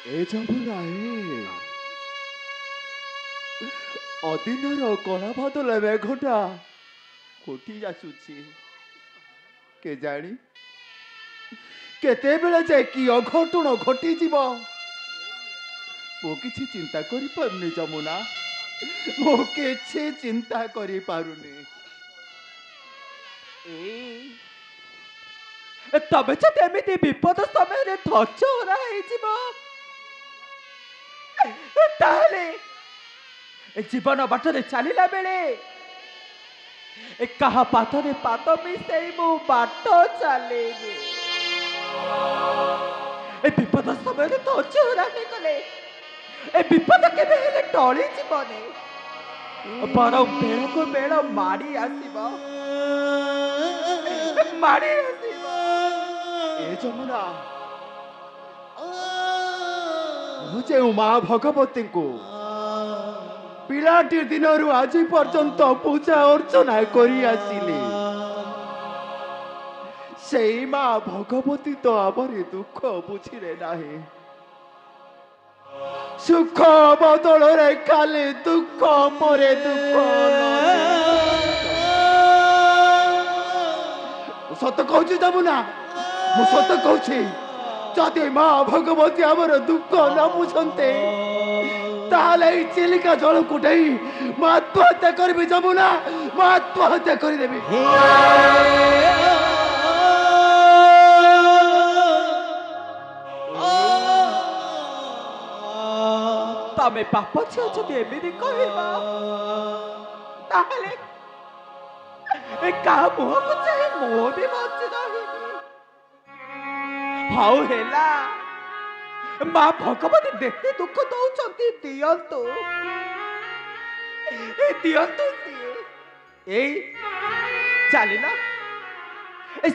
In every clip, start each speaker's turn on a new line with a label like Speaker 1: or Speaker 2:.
Speaker 1: ए जमुना अदिनर कला बादल मेघटा कोठी आसुची के जानी केते बेले जाए कि अघटन घटी जीव मो किछि चिंता करि पारुनी जमुना मो किछि चिंता करि पारुनी
Speaker 2: तबे तो एमती विपद समय धचरा जीवन बाटर चलला बेले कहा पाथरे पात मिसई मु बाट चले विपद समय धचरा गले विपद केबे हेले टली जीवने बर बेल को बेल माड़ी आसीब माड़ी आसीब
Speaker 1: ए जमुना मुझे माँ भगवती को पिलाटी दिन आज पर्यंत पूजा अर्चना करी आसिले से माँ भगवती तो आमर दुख बुझिले नाही सुख बदल रे खाली दुख मरे दुख सत कहूँ जमुना मु सत कहूँ जदि माँ भगवती आमर दुख न बुझते ताले चिलिका जल कुटई मैं आत्महत्या करी जमुना मैं आत्महत्या करदेवी
Speaker 2: तमें पाप छे एमती कहबा का मुह को चाहे मुह भी बची रही हाउ हेला माँ भगवती देखते दुख दौरान दियंतु दियंतु चलिल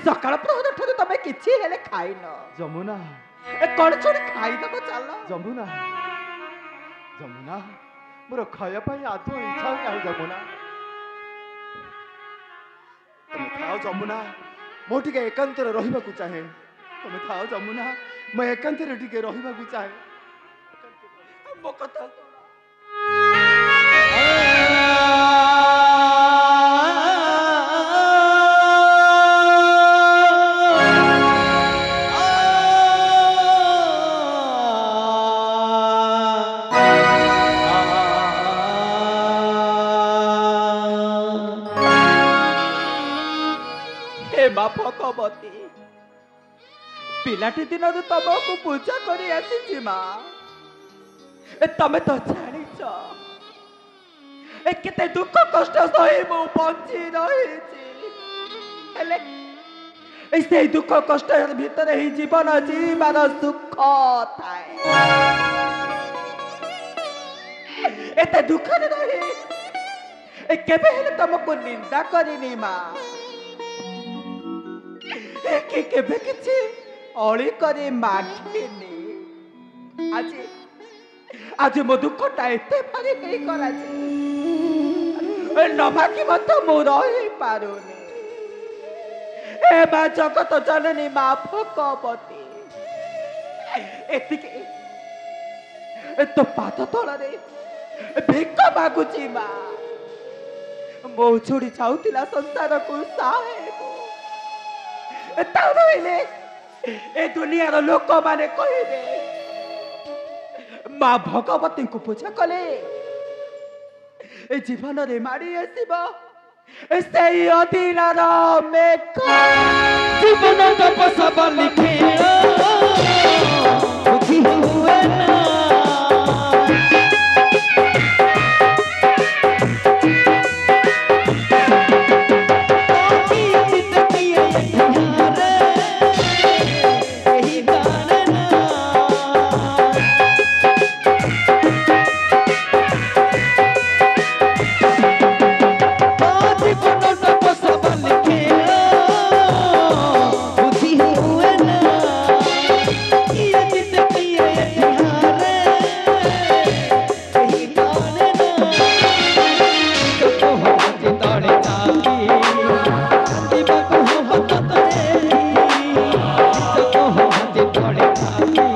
Speaker 2: सकाल प्रहर ठार तुम किसी खाइन
Speaker 1: जमुना
Speaker 2: कण छोड़ खाईदेव चल
Speaker 1: जमुना जमुना मोर खाया आदौ इच्छा ना जमुना तुम थाओ जमुना मो टिके एकांत रहिबा को चाहे तुम थाओ जमुना मैं एकांत टिके रहिबा को चाहे
Speaker 2: मो कथा माँ भगवती पिलाटी दिन तुमको पूजा कर आसी माँ तमें तो जान केते दुख कष्ट सही मु बंची रही से दुख कष्ट भितर ही जीवन जीवार सुख थाए एते दुख रही केबे हेले तुमको निंदा करनी माँ केबे किछि अली करे मागिनी आज आज मो दुखटा एते भारी नहीं करा न मागी मत मो रही पारुनी ए माँ जगत जननी माँ भगवती एतिके तो पाद तଳରେ भिक मागुची माँ मो छोड़ी जाऊला संसार को साहेब ए दुनियार लोक माने कहबे माँ भगवती को पूजा कले ए जीवन रे माड़ी आसीब से अधीनार मेघ
Speaker 3: जीवन तपस्या लिखे बुद्धि हुए ना
Speaker 1: Thank you.